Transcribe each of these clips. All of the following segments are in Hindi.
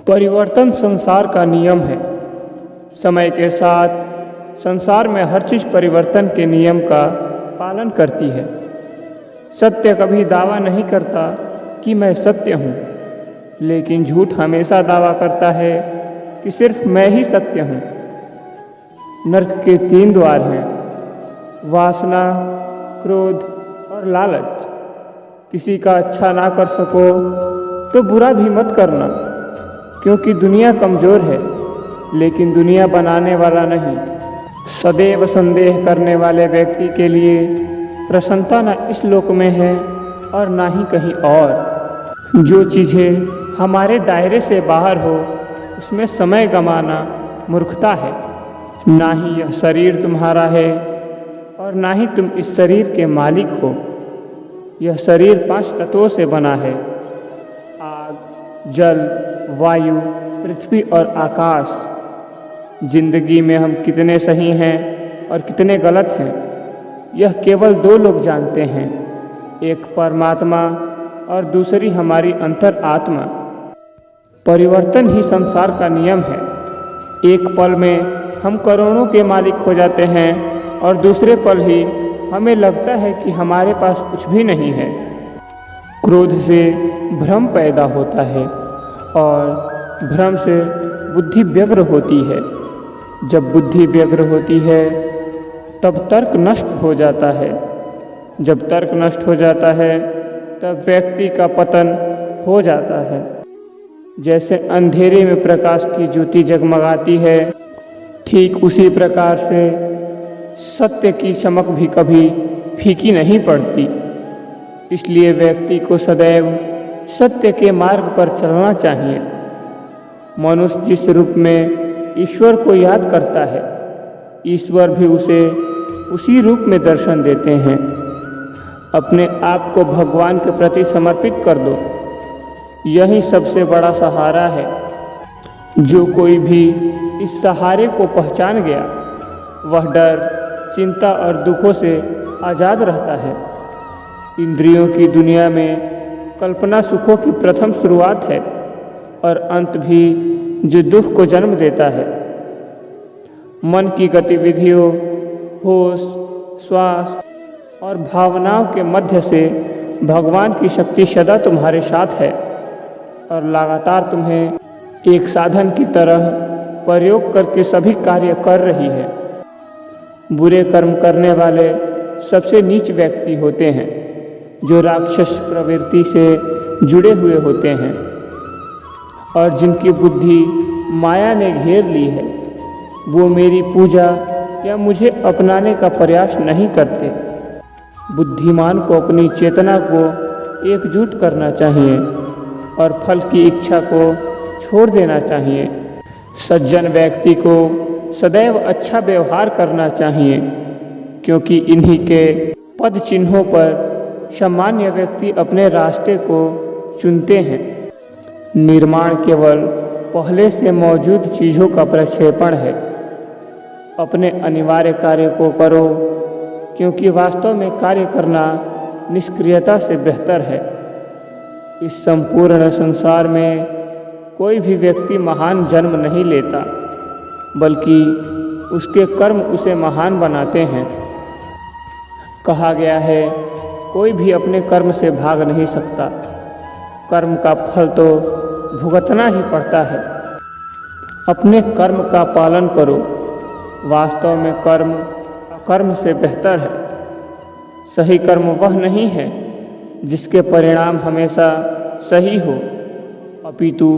परिवर्तन संसार का नियम है। समय के साथ संसार में हर चीज़ परिवर्तन के नियम का पालन करती है। सत्य कभी दावा नहीं करता कि मैं सत्य हूँ, लेकिन झूठ हमेशा दावा करता है कि सिर्फ मैं ही सत्य हूँ। नरक के 3 द्वार हैं: वासना, क्रोध और लालच। किसी का अच्छा ना कर सको तो बुरा भी मत करना, क्योंकि दुनिया कमज़ोर है, लेकिन दुनिया बनाने वाला नहीं। सदैव संदेह करने वाले व्यक्ति के लिए प्रसन्नता न इस लोक में है और ना ही कहीं और। जो चीज़ें हमारे दायरे से बाहर हो उसमें समय गंवाना मूर्खता है। ना ही यह शरीर तुम्हारा है और ना ही तुम इस शरीर के मालिक हो। यह शरीर 5 तत्वों से बना है: आग, जल, वायु, पृथ्वी और आकाश। जिंदगी में हम कितने सही हैं और कितने गलत हैं, यह केवल 2 लोग जानते हैं, एक परमात्मा और दूसरी हमारी अंतर आत्मा। परिवर्तन ही संसार का नियम है। एक पल में हम करोड़ों के मालिक हो जाते हैं और दूसरे पल ही हमें लगता है कि हमारे पास कुछ भी नहीं है। क्रोध से भ्रम पैदा होता है और भ्रम से बुद्धि व्यग्र होती है। जब बुद्धि व्यग्र होती है तब तर्क नष्ट हो जाता है। जब तर्क नष्ट हो जाता है तब व्यक्ति का पतन हो जाता है। जैसे अंधेरे में प्रकाश की ज्योति जगमगाती है, ठीक उसी प्रकार से सत्य की चमक भी कभी फीकी नहीं पड़ती। इसलिए व्यक्ति को सदैव सत्य के मार्ग पर चलना चाहिए। मनुष्य जिस रूप में ईश्वर को याद करता है, ईश्वर भी उसे उसी रूप में दर्शन देते हैं। अपने आप को भगवान के प्रति समर्पित कर दो, यही सबसे बड़ा सहारा है। जो कोई भी इस सहारे को पहचान गया वह डर, चिंता और दुखों से आज़ाद रहता है। इंद्रियों की दुनिया में कल्पना सुखों की प्रथम शुरुआत है और अंत भी जो दुख को जन्म देता है। मन की गतिविधियों, होश, श्वास और भावनाओं के मध्य से भगवान की शक्ति सदा तुम्हारे साथ है और लगातार तुम्हें एक साधन की तरह प्रयोग करके सभी कार्य कर रही है। बुरे कर्म करने वाले सबसे नीच व्यक्ति होते हैं, जो राक्षस प्रवृत्ति से जुड़े हुए होते हैं और जिनकी बुद्धि माया ने घेर ली है। वो मेरी पूजा या मुझे अपनाने का प्रयास नहीं करते। बुद्धिमान को अपनी चेतना को एकजुट करना चाहिए और फल की इच्छा को छोड़ देना चाहिए। सज्जन व्यक्ति को सदैव अच्छा व्यवहार करना चाहिए, क्योंकि इन्हीं के पद चिन्हों पर सामान्य व्यक्ति अपने रास्ते को चुनते हैं। निर्माण केवल पहले से मौजूद चीज़ों का प्रक्षेपण है। अपने अनिवार्य कार्य को करो, क्योंकि वास्तव में कार्य करना निष्क्रियता से बेहतर है। इस संपूर्ण संसार में कोई भी व्यक्ति महान जन्म नहीं लेता, बल्कि उसके कर्म उसे महान बनाते हैं। कहा गया है, कोई भी अपने कर्म से भाग नहीं सकता। कर्म का फल तो भुगतना ही पड़ता है। अपने कर्म का पालन करो। वास्तव में कर्म अकर्म से बेहतर है। सही कर्म वह नहीं है जिसके परिणाम हमेशा सही हो, अपितु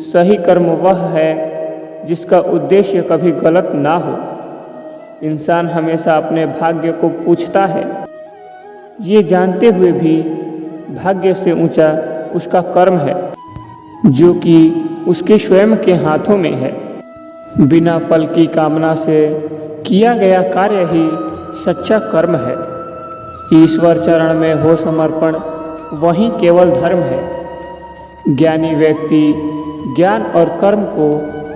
सही कर्म वह है जिसका उद्देश्य कभी गलत ना हो। इंसान हमेशा अपने भाग्य को पूछता है, ये जानते हुए भी भाग्य से ऊंचा उसका कर्म है, जो कि उसके स्वयं के हाथों में है। बिना फल की कामना से किया गया कार्य ही सच्चा कर्म है। ईश्वर चरण में हो समर्पण वही केवल धर्म है। ज्ञानी व्यक्ति ज्ञान और कर्म को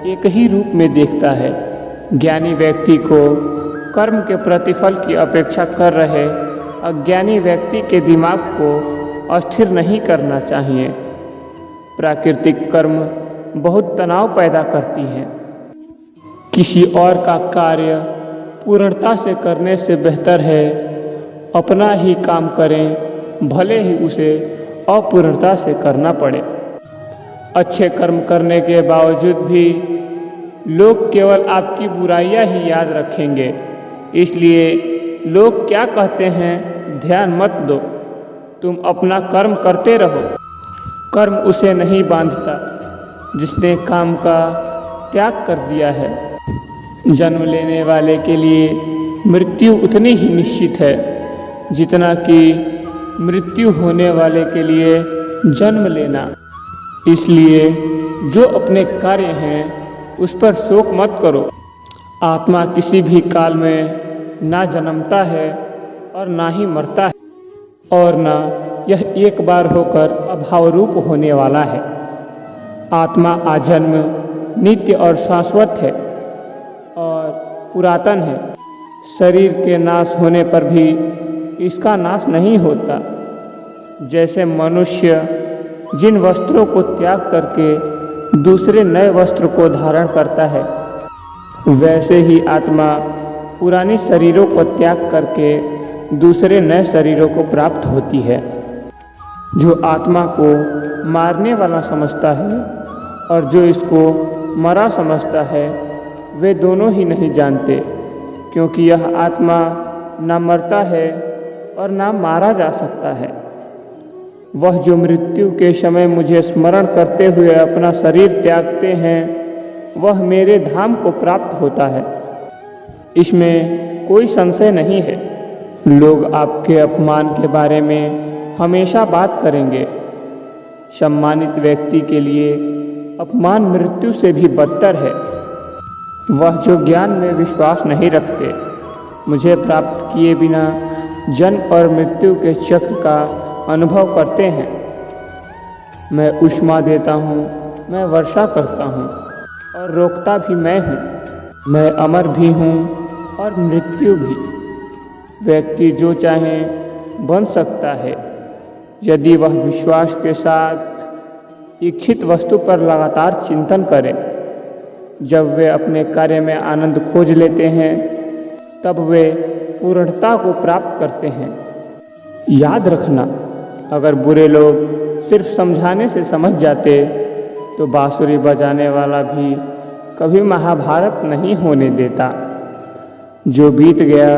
एक ही रूप में देखता है। ज्ञानी व्यक्ति को कर्म के प्रतिफल की अपेक्षा कर रहे अज्ञानी व्यक्ति के दिमाग को अस्थिर नहीं करना चाहिए। प्राकृतिक कर्म बहुत तनाव पैदा करती हैं। किसी और का कार्य पूर्णता से करने से बेहतर है अपना ही काम करें, भले ही उसे अपूर्णता से करना पड़े। अच्छे कर्म करने के बावजूद भी लोग केवल आपकी बुराइयां ही याद रखेंगे, इसलिए लोग क्या कहते हैं ध्यान मत दो, तुम अपना कर्म करते रहो। कर्म उसे नहीं बांधता जिसने काम का त्याग कर दिया है। जन्म लेने वाले के लिए मृत्यु उतनी ही निश्चित है जितना कि मृत्यु होने वाले के लिए जन्म लेना। इसलिए जो अपने कार्य हैं उस पर शोक मत करो। आत्मा किसी भी काल में ना जन्मता है और ना ही मरता है, और ना यह एक बार होकर अभाव रूप होने वाला है। आत्मा आजन्म, नित्य और शाश्वत है और पुरातन है। शरीर के नाश होने पर भी इसका नाश नहीं होता। जैसे मनुष्य जिन वस्त्रों को त्याग करके दूसरे नए वस्त्र को धारण करता है, वैसे ही आत्मा पुराने शरीरों को त्याग करके दूसरे नए शरीरों को प्राप्त होती है। जो आत्मा को मारने वाला समझता है और जो इसको मरा समझता है, वे दोनों ही नहीं जानते, क्योंकि यह आत्मा ना मरता है और ना मारा जा सकता है। वह जो मृत्यु के समय मुझे स्मरण करते हुए अपना शरीर त्यागते हैं, वह मेरे धाम को प्राप्त होता है। इसमें कोई संशय नहीं है। लोग आपके अपमान के बारे में हमेशा बात करेंगे। सम्मानित व्यक्ति के लिए अपमान मृत्यु से भी बदतर है। वह जो ज्ञान में विश्वास नहीं रखते, मुझे प्राप्त किए बिना जन्म और मृत्यु के चक्र का अनुभव करते हैं। मैं ऊष्मा देता हूँ, मैं वर्षा करता हूँ और रोकता भी मैं हूँ। मैं अमर भी हूँ और मृत्यु भी। व्यक्ति जो चाहे बन सकता है यदि वह विश्वास के साथ इच्छित वस्तु पर लगातार चिंतन करे। जब वे अपने कार्य में आनंद खोज लेते हैं, तब वे पूर्णता को प्राप्त करते हैं। याद रखना, अगर बुरे लोग सिर्फ समझाने से समझ जाते तो बांसुरी बजाने वाला भी कभी महाभारत नहीं होने देता। जो बीत गया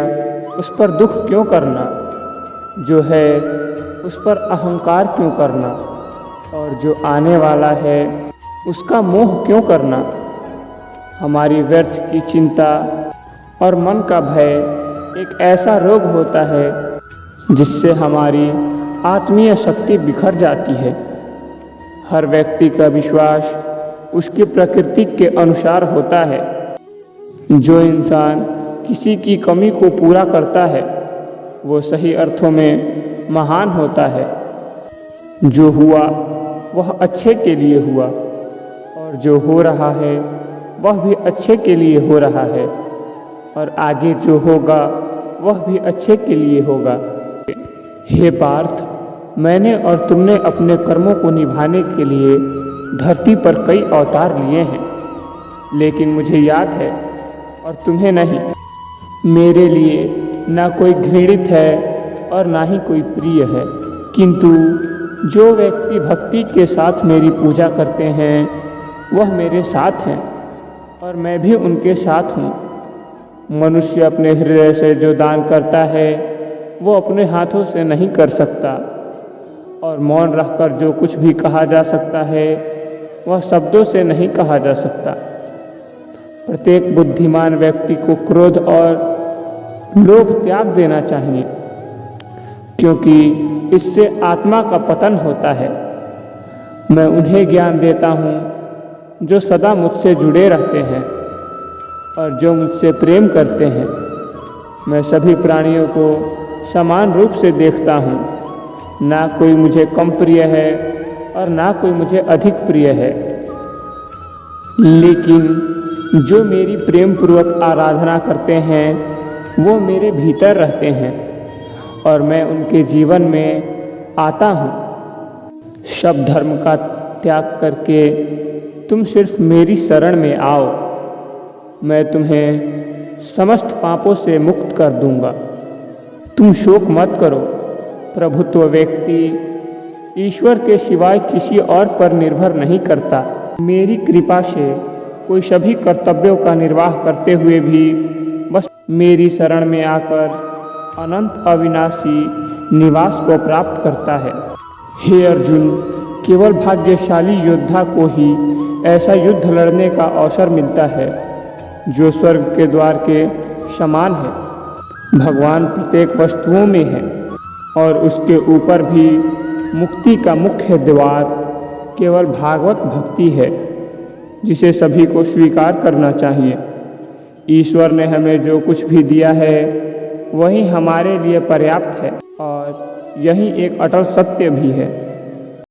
उस पर दुख क्यों करना, जो है उस पर अहंकार क्यों करना, और जो आने वाला है उसका मोह क्यों करना। हमारी व्यर्थ की चिंता और मन का भय एक ऐसा रोग होता है जिससे हमारी आत्मीय शक्ति बिखर जाती है। हर व्यक्ति का विश्वास उसकी प्रकृति के अनुसार होता है। जो इंसान किसी की कमी को पूरा करता है वो सही अर्थों में महान होता है। जो हुआ वह अच्छे के लिए हुआ, और जो हो रहा है वह भी अच्छे के लिए हो रहा है, और आगे जो होगा वह भी अच्छे के लिए होगा। हे पार्थ, मैंने और तुमने अपने कर्मों को निभाने के लिए धरती पर कई अवतार लिए हैं, लेकिन मुझे याद है और तुम्हें नहीं। मेरे लिए ना कोई घृणित है और ना ही कोई प्रिय है, किंतु जो व्यक्ति भक्ति के साथ मेरी पूजा करते हैं वह मेरे साथ हैं और मैं भी उनके साथ हूँ। मनुष्य अपने हृदय से जो दान करता है वो अपने हाथों से नहीं कर सकता, और मौन रहकर जो कुछ भी कहा जा सकता है वह शब्दों से नहीं कहा जा सकता। प्रत्येक बुद्धिमान व्यक्ति को क्रोध और लोभ त्याग देना चाहिए, क्योंकि इससे आत्मा का पतन होता है। मैं उन्हें ज्ञान देता हूँ जो सदा मुझसे जुड़े रहते हैं और जो मुझसे प्रेम करते हैं। मैं सभी प्राणियों को समान रूप से देखता हूँ, ना कोई मुझे कम प्रिय है और ना कोई मुझे अधिक प्रिय है। लेकिन जो मेरी प्रेम पूर्वक आराधना करते हैं वो मेरे भीतर रहते हैं और मैं उनके जीवन में आता हूँ। सब धर्म का त्याग करके तुम सिर्फ मेरी शरण में आओ, मैं तुम्हें समस्त पापों से मुक्त कर दूंगा। तुम शोक मत करो। प्रभुत्व व्यक्ति ईश्वर के सिवाय किसी और पर निर्भर नहीं करता। मेरी कृपा से कोई सभी कर्तव्यों का निर्वाह करते हुए भी बस मेरी शरण में आकर अनंत अविनाशी निवास को प्राप्त करता है। हे अर्जुन, केवल भाग्यशाली योद्धा को ही ऐसा युद्ध लड़ने का अवसर मिलता है जो स्वर्ग के द्वार के समान है। भगवान प्रत्येक वस्तुओं में है और उसके ऊपर भी मुक्ति का मुख्य द्वार केवल भागवत भक्ति है, जिसे सभी को स्वीकार करना चाहिए। ईश्वर ने हमें जो कुछ भी दिया है वही हमारे लिए पर्याप्त है और यही एक अटल सत्य भी है।